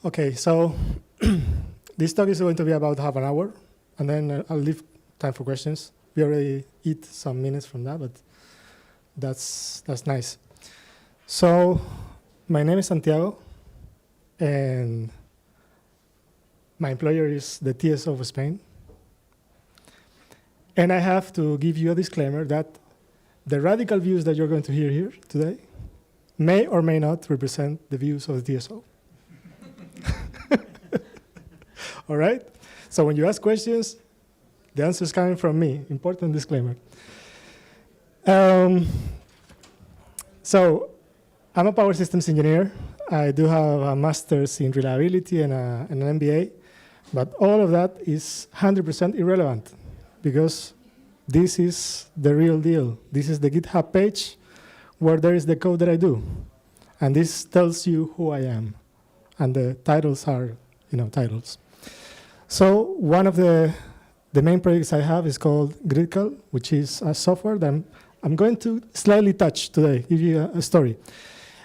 Okay, so this talk is going to be about half an hour, and then I'll leave time for questions. We already eat some minutes from that, but that's nice. So my name is Santiago, and my employer is the TSO of Spain. And I have to give you a disclaimer that the radical views that you're going to hear here today may or may not represent the views of the TSO. All right? So when you ask questions, the answer is coming from me. Important disclaimer. So I'm a power systems engineer. I do have a master's in reliability and an MBA, but all of that is 100% irrelevant because this is the real deal. This is the GitHub page where there is the code that I do. And this tells you who I am. And the titles are, titles. So one of the main projects I have is called GridCal, which is a software that I'm going to slightly touch today, give you a story.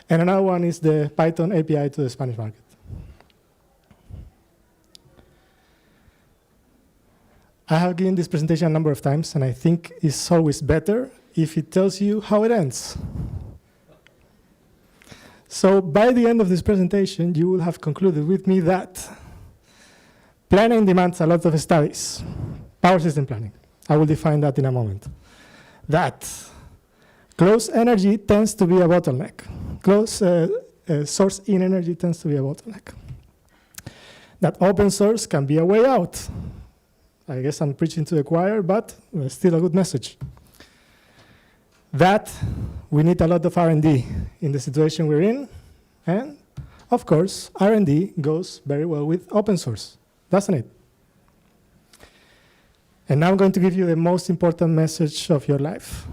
And another one is the Python API to the Spanish market. I have given this presentation a number of times, and I think it's always better if it tells you how it ends. So by the end of this presentation, you will have concluded with me that planning demands a lot of studies. Power system planning. I will define that in a moment. That close energy tends to be a bottleneck. Close source in energy tends to be a bottleneck. That open source can be a way out. I guess I'm preaching to the choir, but still a good message. That we need a lot of R&D in the situation we're in. And, of course, R&D goes very well with open source, doesn't it? And now I'm going to give you the most important message of your life.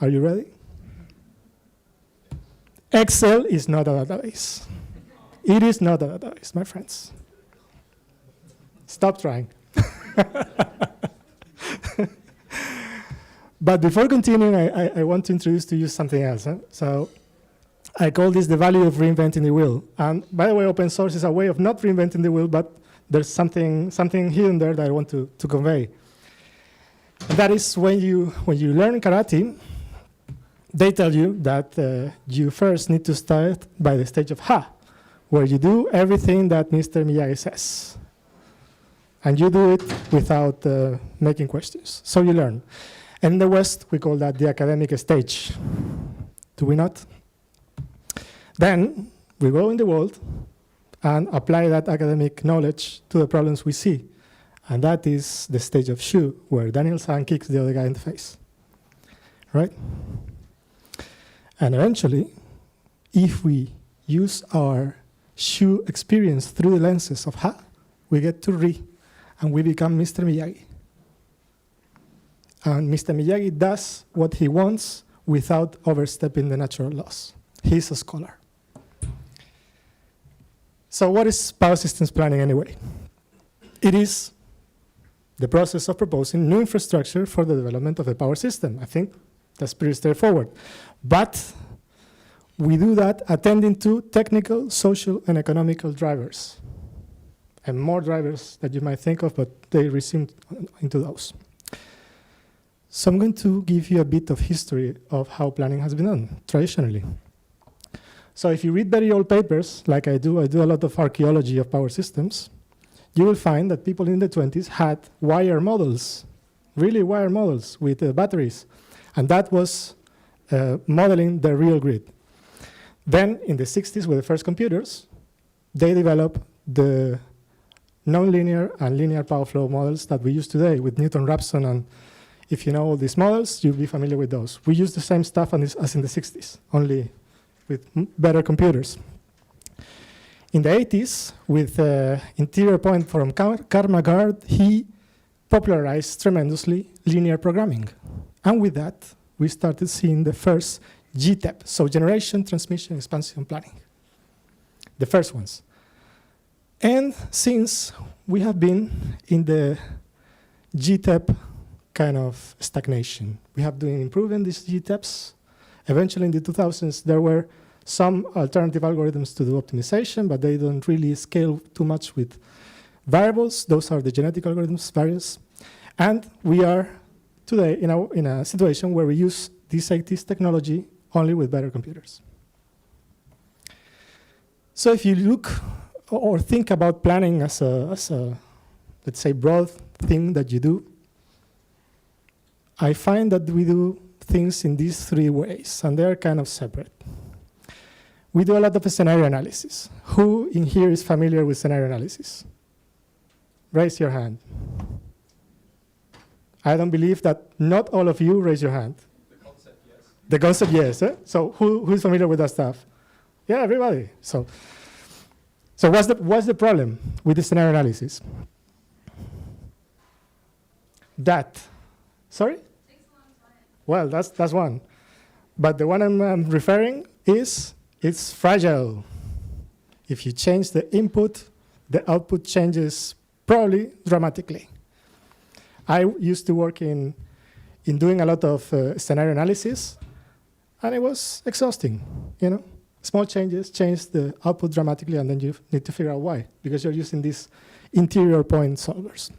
Are you ready? Excel is not a database. It is not a database, my friends. Stop trying. But before continuing, I want to introduce to you something else. So I call this the value of reinventing the wheel. And by the way, open source is a way of not reinventing the wheel, but there's something hidden there that I want to convey. And that is when you learn karate, they tell you that you first need to start by the stage of ha, where you do everything that Mr. Miyagi says. And you do it without making questions. So you learn. And in the West, we call that the academic stage. Do we not? Then we go in the world and apply that academic knowledge to the problems we see. And that is the stage of Shu, where Daniel-san kicks the other guy in the face. Right? And eventually, if we use our Shu experience through the lenses of Ha, we get to Ri, and we become Mr. Miyagi. And Mr. Miyagi does what he wants without overstepping the natural laws. He's a scholar. So what is power systems planning anyway? It is the process of proposing new infrastructure for the development of the power system. I think that's pretty straightforward. But we do that attending to technical, social, and economical drivers. And more drivers that you might think of, but they resume into those. So I'm going to give you a bit of history of how planning has been done traditionally. So if you read very old papers, like I do a lot of archaeology of power systems, you will find that people in the 20s had wire models, really wire models with batteries. And that was modeling the real grid. Then in the 60s, with the first computers, they developed the nonlinear and linear power flow models that we use today with Newton-Raphson. And if you know all these models, you'll be familiar with those. We use the same stuff as in the 60s, only with better computers. In the 80s, with interior point from Karmagard, he popularized tremendously linear programming. And with that, we started seeing the first GTEP, so generation, transmission, expansion planning. The first ones. And since we have been in the GTEP kind of stagnation, we have been improving these GTEPs. Eventually in the 2000s, there were some alternative algorithms to do optimization, but they don't really scale too much with variables. Those are the genetic algorithms, various. And we are today in a situation where we use this technology only with better computers. So if you look or think about planning as a, let's say, broad thing that you do, I find that we do things in these three ways, and they're kind of separate. We do a lot of scenario analysis. Who in here is familiar with scenario analysis? Raise your hand. I don't believe that not all of you raise your hand. The concept, yes. The concept, yes. Eh? So who is familiar with that stuff? Yeah, everybody. So what's the problem with the scenario analysis? Sorry? It takes a long time. Well, that's one. But the one I'm referring is it's fragile. If you change the input, the output changes probably dramatically. I used to work in doing a lot of scenario analysis, and it was exhausting, you know? Small changes change the output dramatically, and then you need to figure out why, because you're using these interior point solvers.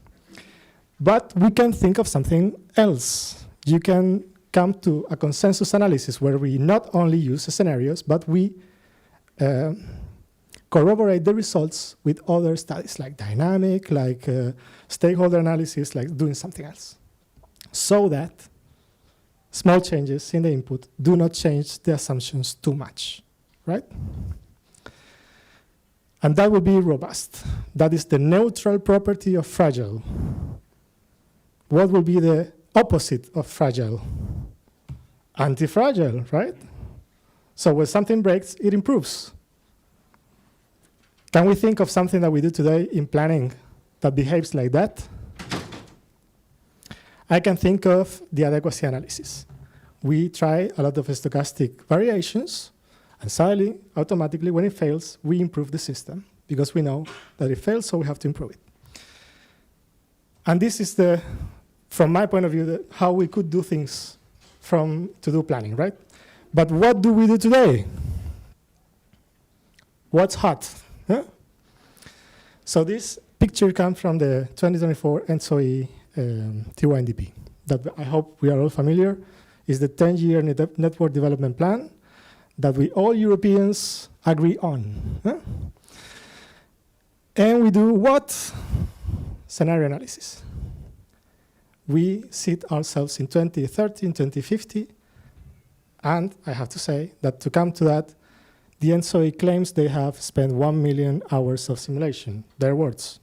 But we can think of something else. You can come to a consensus analysis where we not only use the scenarios, but we corroborate the results with other studies, like dynamic, like stakeholder analysis, like doing something else, so that small changes in the input do not change the assumptions too much, right? And that will be robust. That is the neutral property of fragile. What will be the opposite of fragile? Anti-fragile, right? So when something breaks, it improves. Can we think of something that we do today in planning that behaves like that? I can think of the adequacy analysis. We try a lot of stochastic variations, and suddenly, automatically, when it fails, we improve the system, because we know that it fails, so we have to improve it. And this is from my point of view, how we could do things to do planning, right? But what do we do today? What's hot? Huh? So this picture comes from the 2024 ENTSO-E TYNDP, that I hope we are all familiar. Is the 10-year network development plan that we all Europeans agree on. Huh? And we do what? Scenario analysis. We sit ourselves in 2030, in 2050, and I have to say that to come to that, the ENTSO-E claims they have spent 1 million hours of simulation, their words.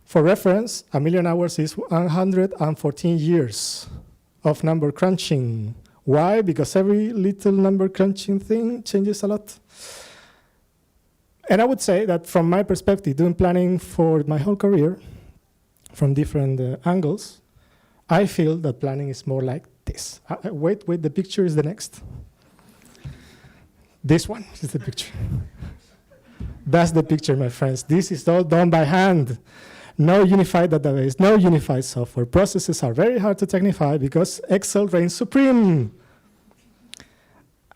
For reference, 1 million hours is 114 years of number crunching. Why? Because every little number crunching thing changes a lot. And I would say that from my perspective, doing planning for my whole career, from different angles, I feel that planning is more like this. Wait, the picture is the next. This one is the picture. That's the picture, my friends. This is all done by hand. No unified database, no unified software. Processes are very hard to technify because Excel reigns supreme.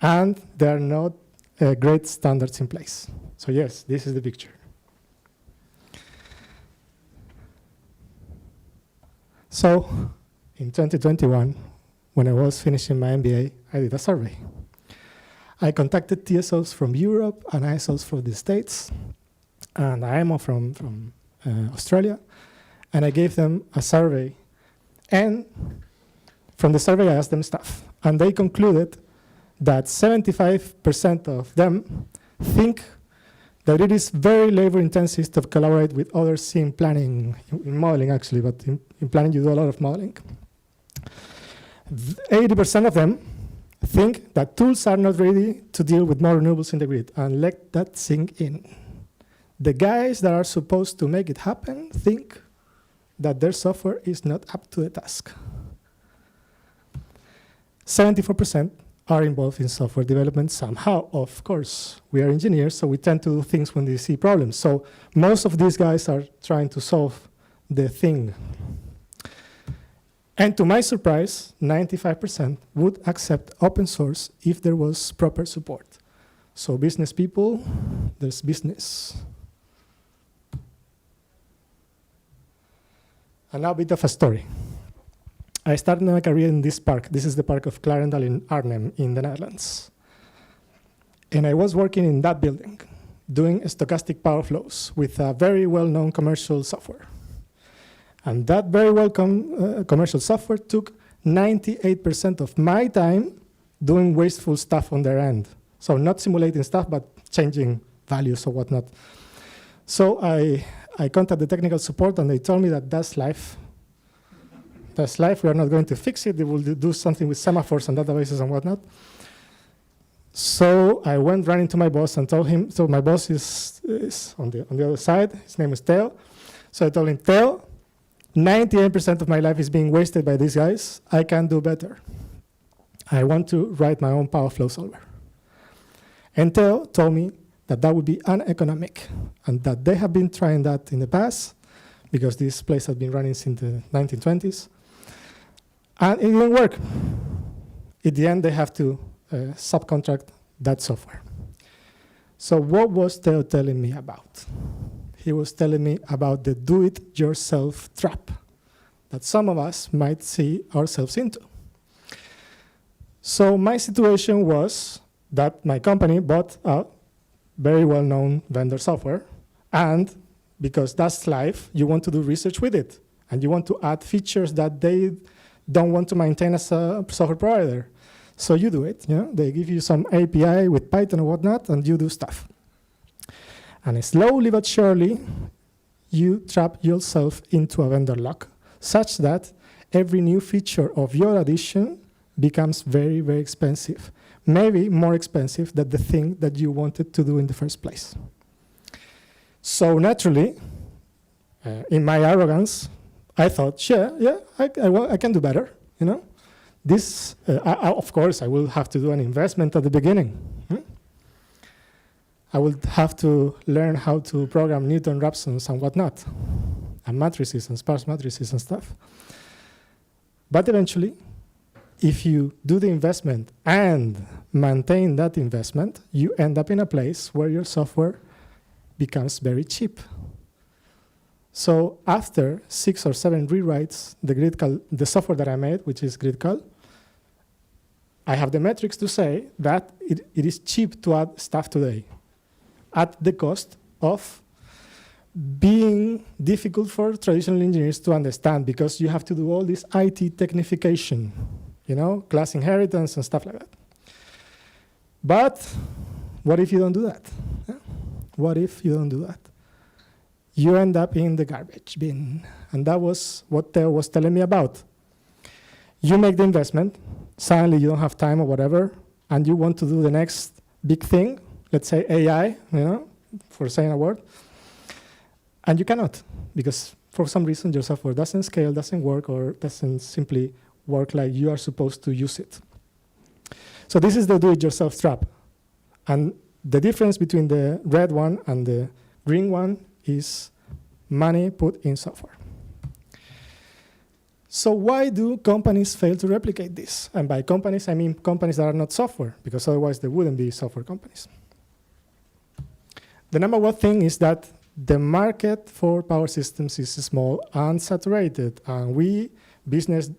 And there are not great standards in place. So yes, this is the picture. So in 2021, when I was finishing my MBA, I did a survey. I contacted TSOs from Europe and ISOs from the States, and IMO from Australia, and I gave them a survey. And from the survey, I asked them stuff. And they concluded that 75% of them think that it is very labor-intensive to collaborate with others in planning, in modeling actually, but in planning you do a lot of modeling. 80% of them think that tools are not ready to deal with more renewables in the grid, and let that sink in. The guys that are supposed to make it happen think that their software is not up to the task. 74% are involved in software development somehow. Of course, we are engineers, so we tend to do things when they see problems. So most of these guys are trying to solve the thing. And to my surprise, 95% would accept open source if there was proper support. So business people, there's business. And now a bit of a story. I started my career in this park. This is the park of Clarendal in Arnhem in the Netherlands. And I was working in that building, doing stochastic power flows with a very well-known commercial software. And that very welcome commercial software took 98% of my time doing wasteful stuff on their end. So not simulating stuff, but changing values or whatnot. So I contacted the technical support, and they told me that that's life. That's life. We are not going to fix it. They will do something with semaphores and databases and whatnot. So I went running to my boss and told him, so my boss is on the other side. His name is Theo. So I told him, Theo, 98% of my life is being wasted by these guys. I can do better. I want to write my own power flow solver. And Theo told me that that would be uneconomic and that they have been trying that in the past because this place has been running since the 1920s. And it didn't work. In the end, they have to subcontract that software. So what was Theo telling me about? He was telling me about the do-it-yourself trap that some of us might see ourselves into. So my situation was that my company bought a very well-known vendor software, and because that's life, you want to do research with it, and you want to add features that they don't want to maintain as a software provider. So you do it. You know? They give you some API with Python or whatnot, and you do stuff. And slowly but surely, you trap yourself into a vendor lock, such that every new feature of your addition becomes very, very expensive. Maybe more expensive than the thing that you wanted to do in the first place. So naturally, in my arrogance, I thought, I can do better. You know, this, of course, I will have to do an investment at the beginning. I will have to learn how to program Newton-Raphsons and whatnot, and matrices and sparse matrices and stuff. But eventually, if you do the investment and maintain that investment, you end up in a place where your software becomes very cheap. So after 6 or 7 rewrites, the software that I made, which is GridCal, I have the metrics to say that it is cheap to add stuff today at the cost of being difficult for traditional engineers to understand because you have to do all this IT technification, you know, class inheritance and stuff like that. But what if you don't do that? Yeah? What if you don't do that? You end up in the garbage bin. And that was what Theo was telling me about. You make the investment, suddenly you don't have time or whatever, and you want to do the next big thing, let's say AI, you know, for saying a word, and you cannot, because for some reason your software doesn't scale, doesn't work, or doesn't simply work like you are supposed to use it. So this is the do-it-yourself trap. And the difference between the red one and the green one is money put in software. So why do companies fail to replicate this? And by companies, I mean companies that are not software, because otherwise they wouldn't be software companies. The number one thing is that the market for power systems is small and saturated. And we business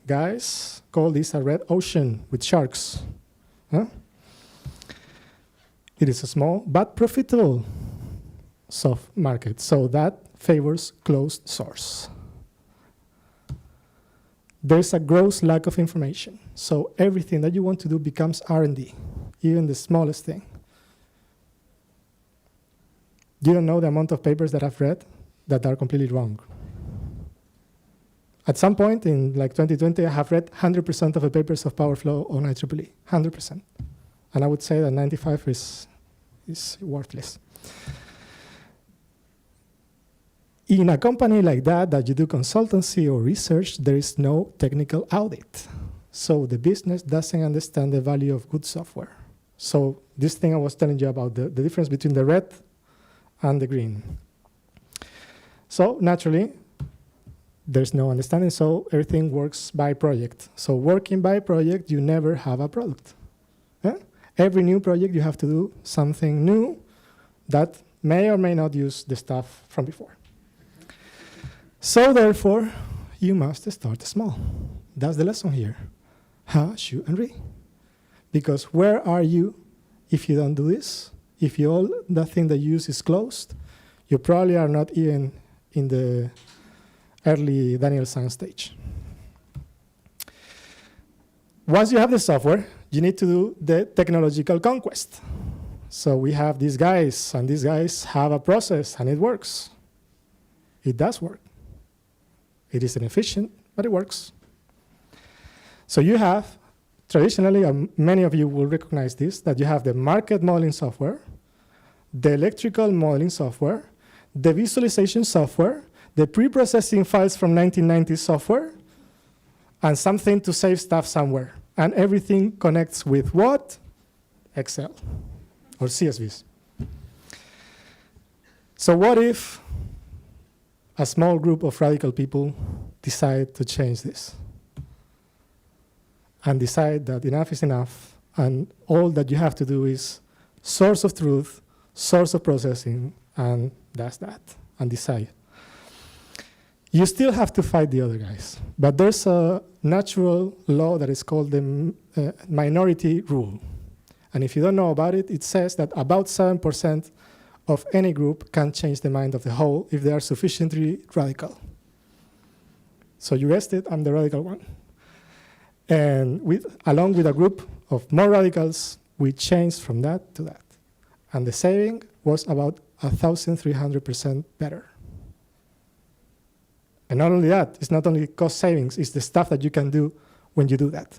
guys call this a red ocean with sharks. Huh? It is a small but profitable soft market, so that favors closed source. There's a gross lack of information, so everything that you want to do becomes R&D, even the smallest thing. You don't know the amount of papers that I've read that are completely wrong. At some point in like 2020, I have read 100% of the papers of PowerFlow on IEEE, 100%. And I would say that 95 is worthless. In a company like that you do consultancy or research, there is no technical audit. So the business doesn't understand the value of good software. So this thing I was telling you about, the difference between the red and the green. So naturally, there's no understanding, so everything works by project. So working by project, you never have a product. Yeah? Every new project, you have to do something new that may or may not use the stuff from before. So therefore, you must start small. That's the lesson here. Hush, and read. Because where are you if you don't do this? If all the thing that you use is closed, you probably are not even in the early Daniel-san stage. Once you have the software, you need to do the technological conquest. So we have these guys, and these guys have a process, and it works. It does work. It is inefficient, but it works. So you have, traditionally, many of you will recognize this, that you have the market modeling software, the electrical modeling software, the visualization software, the pre-processing files from 1990s software, and something to save stuff somewhere. And everything connects with what? Excel or CSVs. So what if a small group of radical people decide to change this and decide that enough is enough, and all that you have to do is source of truth, source of processing, and that's that, and decide. You still have to fight the other guys, but there's a natural law that is called the minority rule. And if you don't know about it, it says that about 7% of any group can change the mind of the whole if they are sufficiently radical. So you guessed it, I'm the radical one. And along with a group of more radicals, we changed from that to that. And the saving was about 1,300% better. And not only that, it's not only cost savings, it's the stuff that you can do when you do that.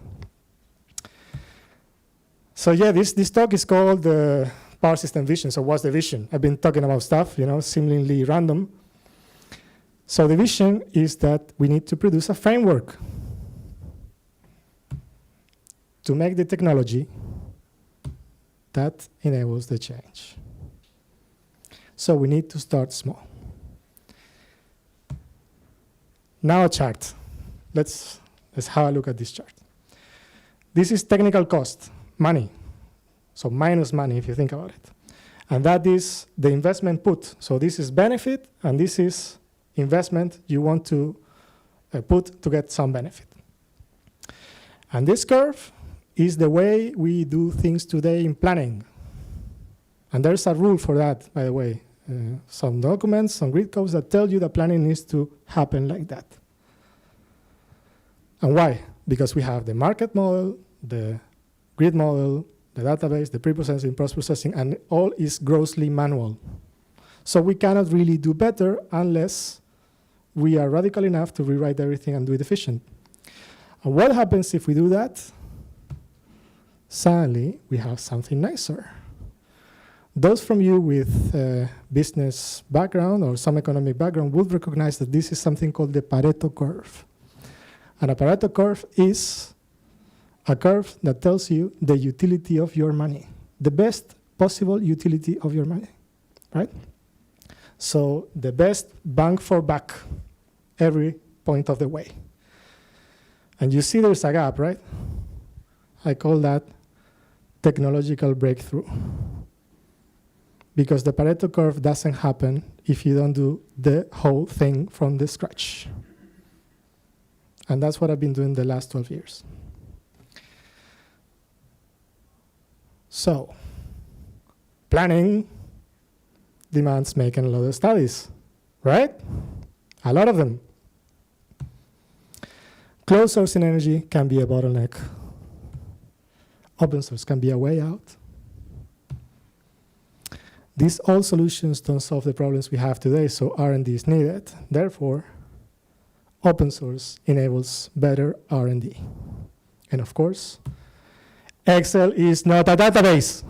So yeah, this talk is called the Power System Vision. So what's the vision? I've been talking about stuff, seemingly random. So the vision is that we need to produce a framework to make the technology that enables the change. So we need to start small. Now a chart. Let's have a look at this chart. This is technical cost, money. So minus money if you think about it. And that is the investment put. So this is benefit, and this is investment you want to put to get some benefit. And this curve is the way we do things today in planning. And there's a rule for that, by the way. Some documents, some grid codes that tell you that planning needs to happen like that. And why? Because we have the market model, the grid model, the database, the pre-processing, post-processing, and all is grossly manual. So we cannot really do better unless we are radical enough to rewrite everything and do it efficient. And what happens if we do that? Suddenly, we have something nicer. Those from you with business background or some economic background would recognize that this is something called the Pareto curve. And a Pareto curve is a curve that tells you the utility of your money, the best possible utility of your money, right? So the best bang for buck every point of the way. And you see there's a gap, right? I call that technological breakthrough. Because the Pareto curve doesn't happen if you don't do the whole thing from the scratch. And that's what I've been doing the last 12 years. So, planning demands making a lot of studies, right? A lot of them. Closed sourcing energy can be a bottleneck. Open source can be a way out. These all solutions don't solve the problems we have today, so R&D is needed. Therefore, open source enables better R&D. And of course, Excel is not a database.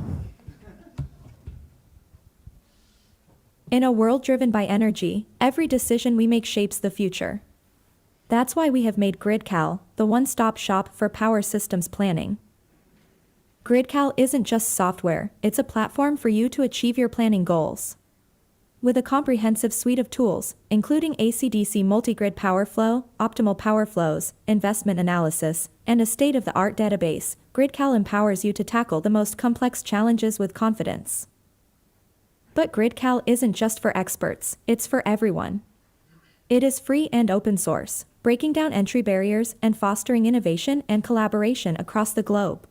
In a world driven by energy, every decision we make shapes the future. That's why we have made GridCal the one-stop shop for power systems planning. GridCal isn't just software, it's a platform for you to achieve your planning goals. with a comprehensive suite of tools, including AC/DC multi-grid power flow, optimal power flows, investment analysis, and a state-of-the-art database, GridCal empowers you to tackle the most complex challenges with confidence. But GridCal isn't just for experts, it's for everyone. It is free and open source, breaking down entry barriers and fostering innovation and collaboration across the globe.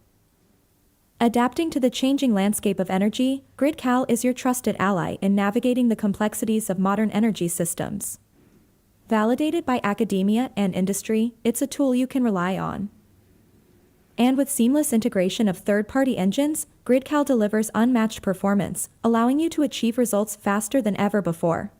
Adapting to the changing landscape of energy, GridCal is your trusted ally in navigating the complexities of modern energy systems. Validated by academia and industry, it's a tool you can rely on. And with seamless integration of third-party engines, GridCal delivers unmatched performance, allowing you to achieve results faster than ever before.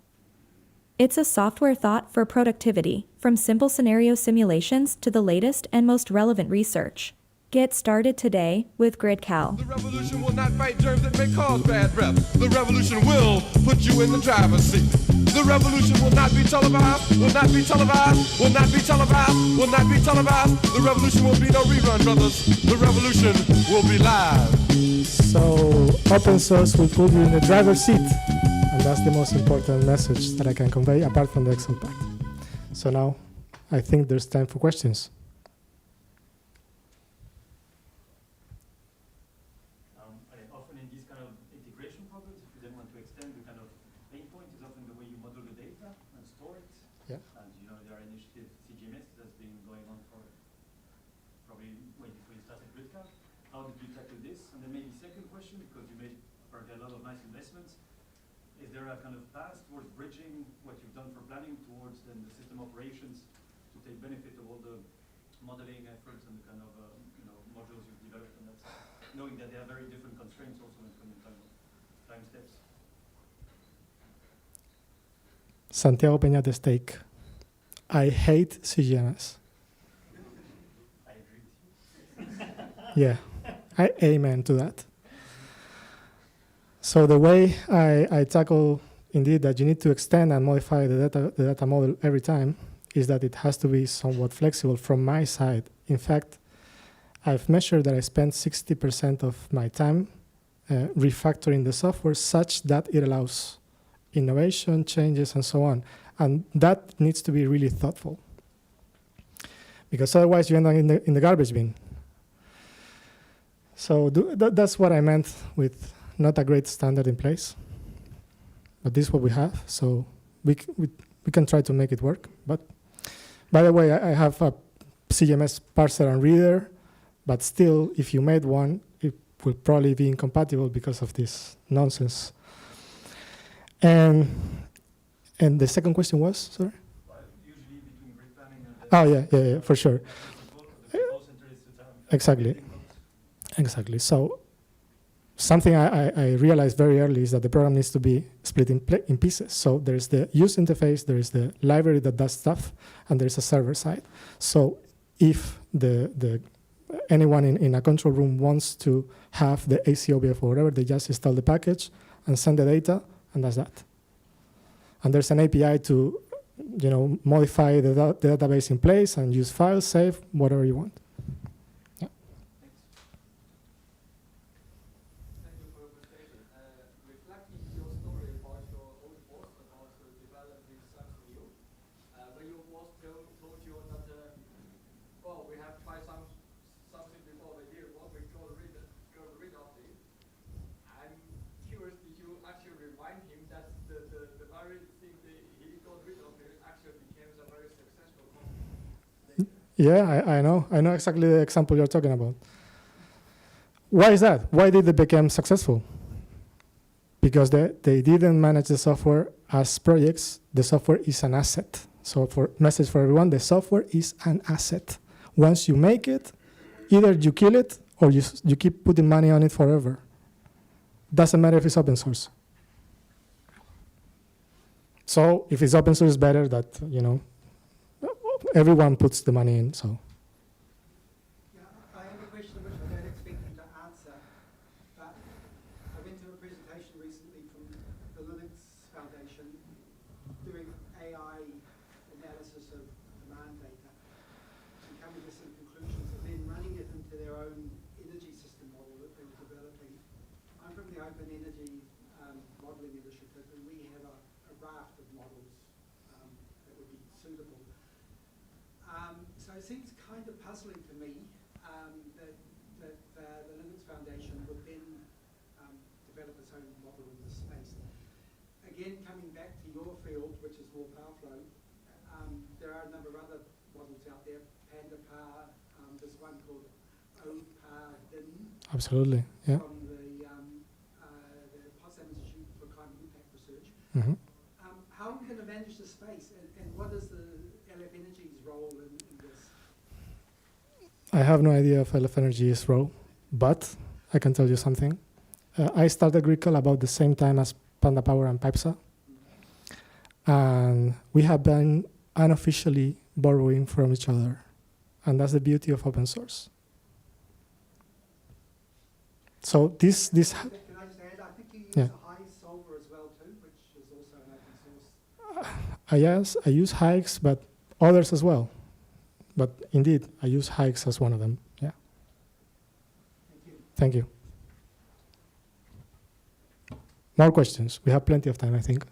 It's a software thought for productivity, from simple scenario simulations to the latest and most relevant research. Get started today with GridCal. The revolution will not fight germs that may cause bad breath. The revolution will put you in the driver's seat. The revolution will not be televised, will not be televised, will not be televised, will not be televised. The revolution will be no rerun, brothers. The revolution will be live. So open source will put you in the driver's seat. And that's the most important message that I can convey apart from the Excel part. So now I think there's time for questions. Often in these kind of integration problems, if you then want to extend the kind of pain point, is often the way you model the data and store it. Yeah. And there are initiatives, CGMS, that's been going on for probably way before you started GridCal. How did you tackle this? And then maybe second question, because you made probably a lot of nice investments. Is there a kind of path towards bridging what you've done for planning towards then the system operations to take benefit of all the modeling efforts and the kind of modules you've developed on that side, knowing that they have very different constraints also in time steps? Santiago Peñate Steak. I hate CGMS. I agree with you. Yeah, I amen to that. So the way I tackle, indeed, that you need to extend and modify the data model every time is that it has to be somewhat flexible from my side. In fact, I've measured that I spend 60% of my time refactoring the software such that it allows innovation, changes, and so on. And that needs to be really thoughtful, because otherwise you end up in the garbage bin. So that's what I meant with not a great standard in place, but this is what we have. So we can try to make it work. But by the way, I have a CMS parser and reader, but still, if you made one, it will probably be incompatible because of this nonsense. And the second question was, sorry? Usually between grid planning and Oh, yeah, for sure. The control center is Exactly. So something I realized very early is that the program needs to be split in pieces. So there's the use interface, there is the library that does stuff, and there's a server side. So if anyone in a control room wants to have the ACOBF or whatever, they just install the package and send the data, and that's that. And there's an API to modify the database in place and use files, save, whatever you want. Yeah, I know exactly the example you're talking about. Why is that? Why did they become successful? Because they didn't manage the software as projects. The software is an asset. So for message for everyone, the software is an asset. Once you make it, either you kill it or you keep putting money on it forever. Doesn't matter if it's open source. So if it's open source, it's better that, everyone puts the money in, so. Yeah, I have a question which I don't expect you to answer, but I went to a presentation recently from the Linux Foundation doing AI analysis of demand data and coming to some conclusions and then running it into their own energy system model that they were developing. I'm from the Open Energy Modeling Initiative, and we have a suitable. So it seems kind of puzzling to me that the Linux Foundation would then develop its own model in this space. Again, coming back to your field, which is more power flow, there are a number of other models out there, Panda Power, there's one called OPAR-DIN. Absolutely, yeah. From the Potsdam Institute for Climate Impact Research. Mm-hmm. How are we going to manage the space, and what is the LF Energy's role in this? I have no idea of LF Energy's role, but I can tell you something. I started GridCal about the same time as Panda Power and Pipesa, and we have been unofficially borrowing from each other, and that's the beauty of open source. So this. Can I just add? I think you use Yeah. a high solver as well too, which is also an open source. Yes, I use hikes, but others as well. But indeed, I use hikes as one of them. Yeah. Thank you. Thank you. More questions? We have plenty of time, I think.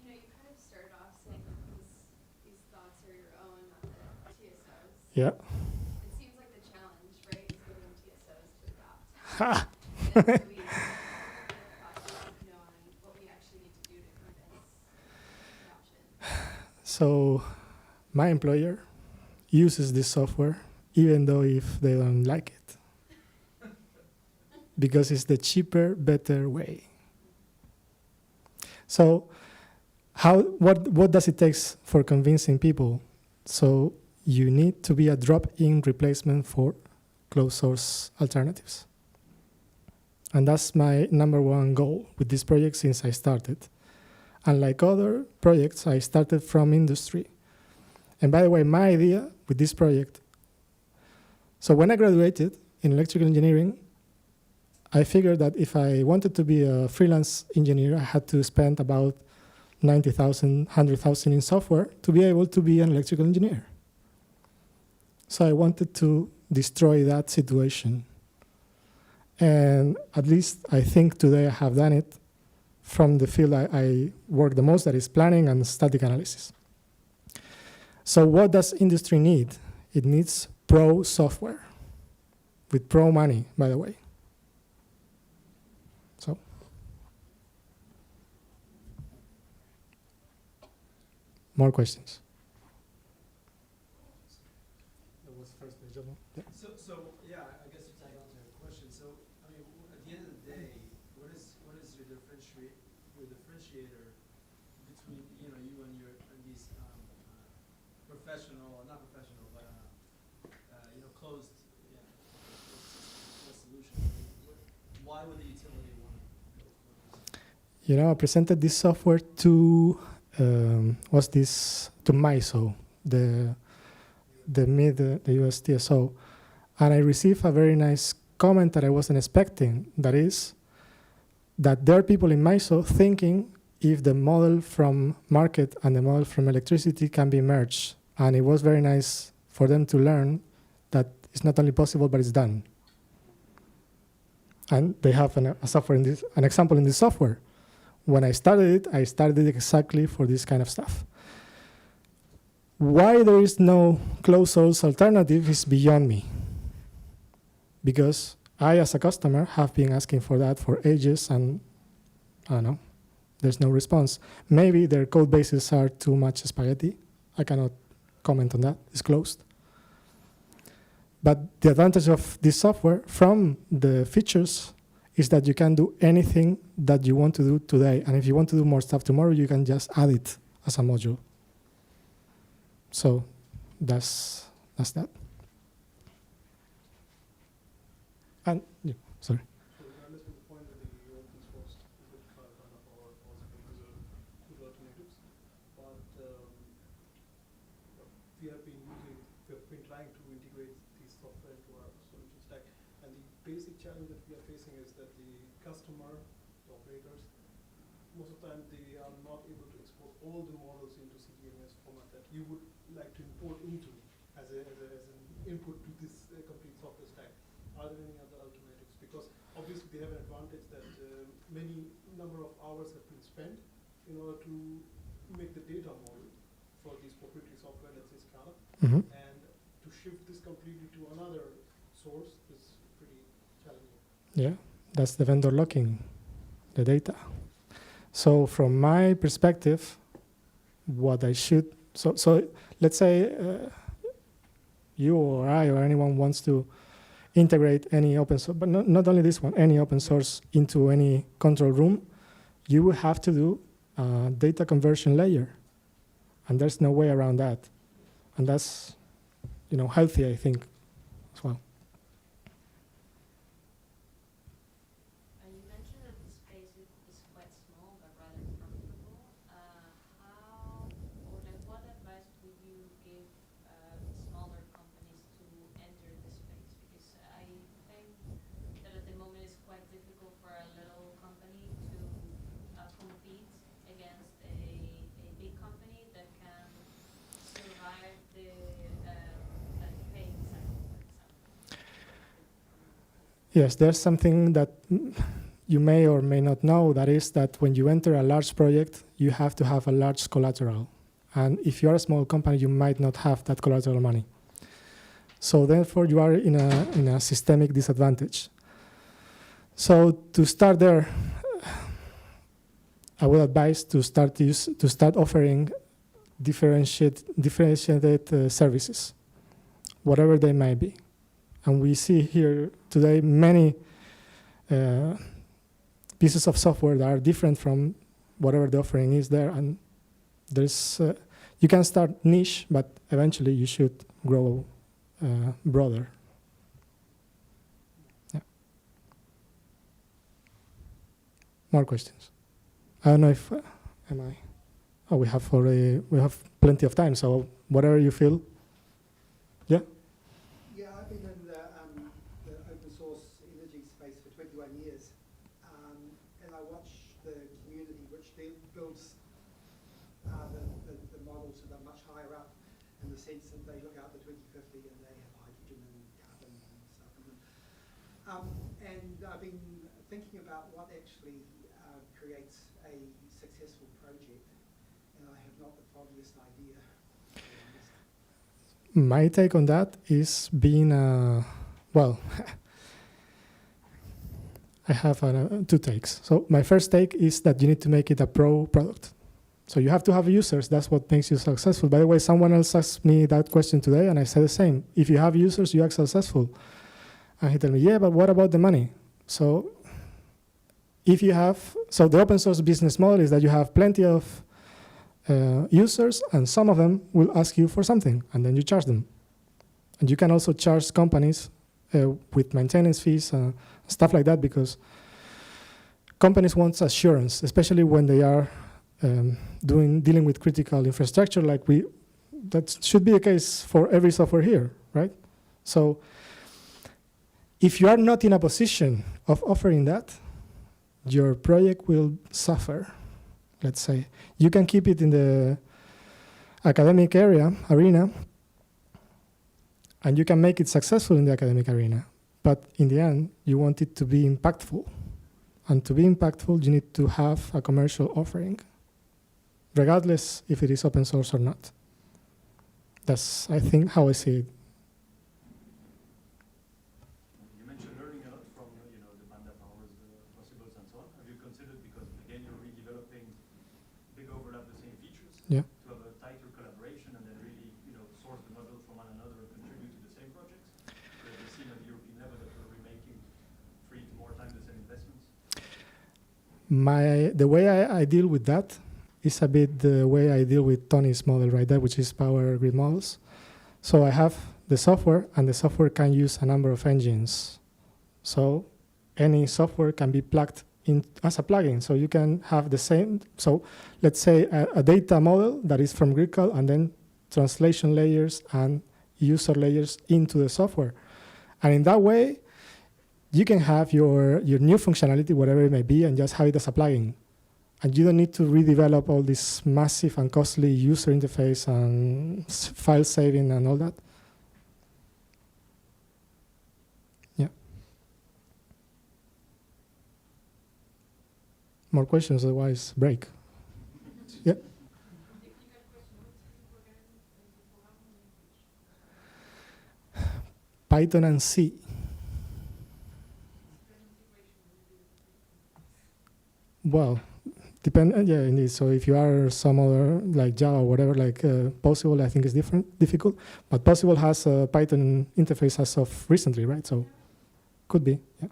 You kind of started off saying that these thoughts are your own, not the TSOs. Yeah. It seems like the challenge, right, is getting TSOs to adopt. And so we on what we actually need to do to convince adoption. So my employer uses this software, even though if they don't like it, because it's the cheaper, better way. So what does it take for convincing people? So you need to be a drop-in replacement for closed source alternatives. And that's my number one goal with this project since I started. Unlike other projects, I started from industry. And by the way, my idea with this project, so when I graduated in electrical engineering, I figured that if I wanted to be a freelance engineer, I had to spend about 90,000, 100,000 in software to be able to be an electrical engineer. So I wanted to destroy that situation. And at least I think today I have done it from the field I work the most, that is planning and static analysis. So what does industry need? It needs pro software, with pro money, by the way. So. More questions? That was first, yeah. So yeah, I guess to tag on to your question. So I mean, at the end of the day, what is your differentiator between you and these professional, not professional, but closed solution? Why would the utility want to go closed? I presented this software to to MISO, the US TSO, and I received a very nice comment that I wasn't expecting. That is, that there are people in MISO thinking if the model from market and the model from electricity can be merged, and it was very nice for them to learn that it's not only possible, but it's done. And they have an example in this software. When I started it exactly for this kind of stuff. Why there is no closed source alternative is beyond me. Because I, as a customer, have been asking for that for ages, and I don't know, there's no response. Maybe their code bases are too much spaghetti. I cannot comment on that, it's closed. But the advantage of this software from the features is that you can do anything that you want to do today. And if you want to do more stuff tomorrow, you can just add it as a module. So that's that. And, yeah, sorry. So regardless of the point that the open source with cloud kind of or also preserve good alternatives, but we have been trying to integrate these software into our solution stack, and the basic challenge that we are facing is that the customer, the operators, most of the time they are not able to export all the models into CGMS format that you would like to import into as an input to this complete software stack. Are there any other alternatives? Because obviously they have an advantage that many number of hours have been spent in order to make the data model for this proprietary software, let's say Scala, Mhm. and to shift this completely to another source is pretty challenging. Yeah, that's the vendor locking the data. So from my perspective, what I should, so let's say you or I or anyone wants to integrate any open source, but not only this one, any open source into any control room, you will have to do a data conversion layer. And there's no way around that. And that's, healthy, I think, as well. You mentioned that the space is quite small but rather profitable. How or like what advice would you give smaller companies to enter the space? Because I think that at the moment it's quite difficult for a little company to compete against a big company that can survive the paying cycle, for example. Yes, there's something that you may or may not know, that is that when you enter a large project, you have to have a large collateral. And if you are a small company, you might not have that collateral money. So therefore, you are in a systemic disadvantage. So to start there, I would advise to start offering differentiated services, whatever they may be. And we see here today many pieces of software that are different from whatever the offering is there. And there's you can start niche, but eventually you should grow broader. Yeah. More questions? I don't know if am I. Oh, we have plenty of time. So whatever you feel. Yeah. Yeah, I've been in the open source energy space for 21 years, and I watch the community which builds the models that are much higher up in the sense that they look out to 2050 and they have hydrogen and carbon and stuff. And I've been thinking about what actually creates a successful project, and I have not the foggiest idea. My take on that is being well, I have two takes. So my first take is that you need to make it a pro product. So you have to have users. That's what makes you successful. By the way, someone else asked me that question today, and I said the same. If you have users, you are successful. And he told me, yeah, but what about the money? So the open source business model is that you have plenty of users, and some of them will ask you for something, and then you charge them. And you can also charge companies with maintenance fees, stuff like that, because companies want assurance, especially when they are dealing with critical infrastructure, that should be the case for every software here, right? So if you are not in a position of offering that, your project will suffer. Let's say you can keep it in the academic arena, and you can make it successful in the academic arena. But in the end, you want it to be impactful. And to be impactful, you need to have a commercial offering, regardless if it is open source or not. That's, I think, how I see it. You mentioned learning a lot from the Panda Powers possibles and so on. Have you considered, because again you're redeveloping big overlap the same features, Yeah. to have a tighter collaboration and then really source the model from one another and contribute to the same projects? Because we've seen at the European level that we're remaking 3 to more times the same investments. The way I deal with that is a bit the way I deal with Tony's model right there, which is power grid models. So I have the software, and the software can use a number of engines. So any software can be plugged in as a plugin. So you can have the same. So let's say a data model that is from GridCal, and then translation layers and user layers into the software. And in that way, you can have your new functionality, whatever it may be, and just have it as a plugin. And you don't need to redevelop all this massive and costly user interface and file saving and all that. Yeah. More questions, otherwise break. Yeah. Python and C. Well, yeah, indeed. So if you are some other, like Java or whatever, like Possible, I think is difficult. But Possible has a Python interface as of recently, right? So could be, yeah.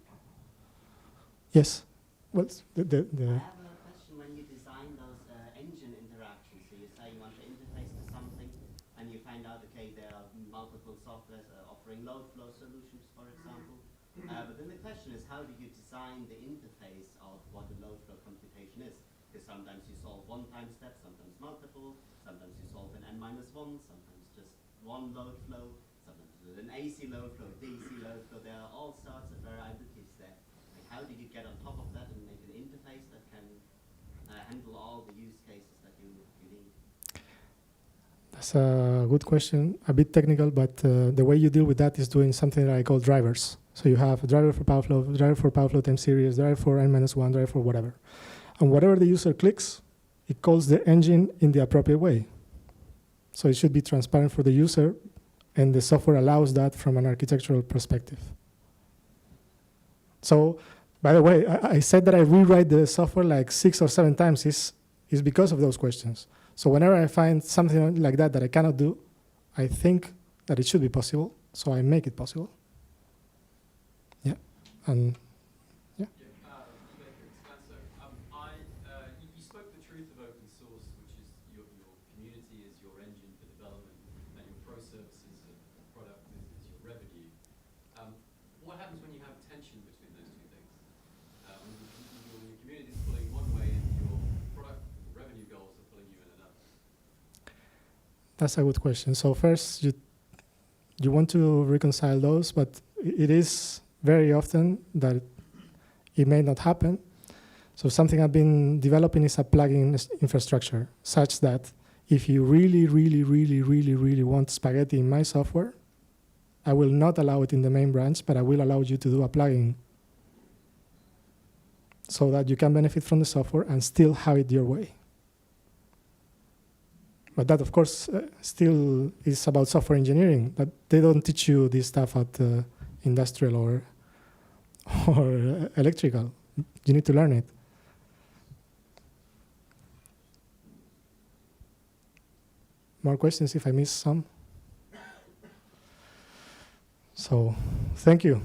Yes. Well, I have a question. When you design those engine interactions, so you say you want to interface to something, and you find out, okay, there are multiple softwares offering load flow solutions, for example. But then the question is, how do you design the interface of what a load flow computation is? Because sometimes you solve one-time steps, sometimes multiple, sometimes you solve an n-1, sometimes just one load flow, sometimes an AC load flow, DC load flow. There are all sorts of varieties there. Like, how do you get on top of that and make an interface that can handle all the use cases that you need? That's a good question, a bit technical, but the way you deal with that is doing something that I call drivers. So you have a driver for PowerFlow, driver for PowerFlow time series, driver for n-1, driver for whatever. And whatever the user clicks, it calls the engine in the appropriate way. So it should be transparent for the user, and the software allows that from an architectural perspective. So, by the way, I said that I rewrite the software like 6 or 7 times is because of those questions. So whenever I find something like that I cannot do, I think that it should be possible, so I make it possible. Yeah, and yeah. You spoke the truth of open source, which is your community is your engine for development, and your pro services and product is your revenue. What happens when you have tension between those two things? When your community is pulling one way and your product revenue goals are pulling you in another? That's a good question. So first, you want to reconcile those, but it is very often that it may not happen. So something I've been developing is a plugin infrastructure, such that if you really, really, really, really, really want spaghetti in my software, I will not allow it in the main branch, but I will allow you to do a plugin so that you can benefit from the software and still have it your way. But that, of course, still is about software engineering. But they don't teach you this stuff at industrial or electrical. You need to learn it. More questions if I miss some? So, thank you.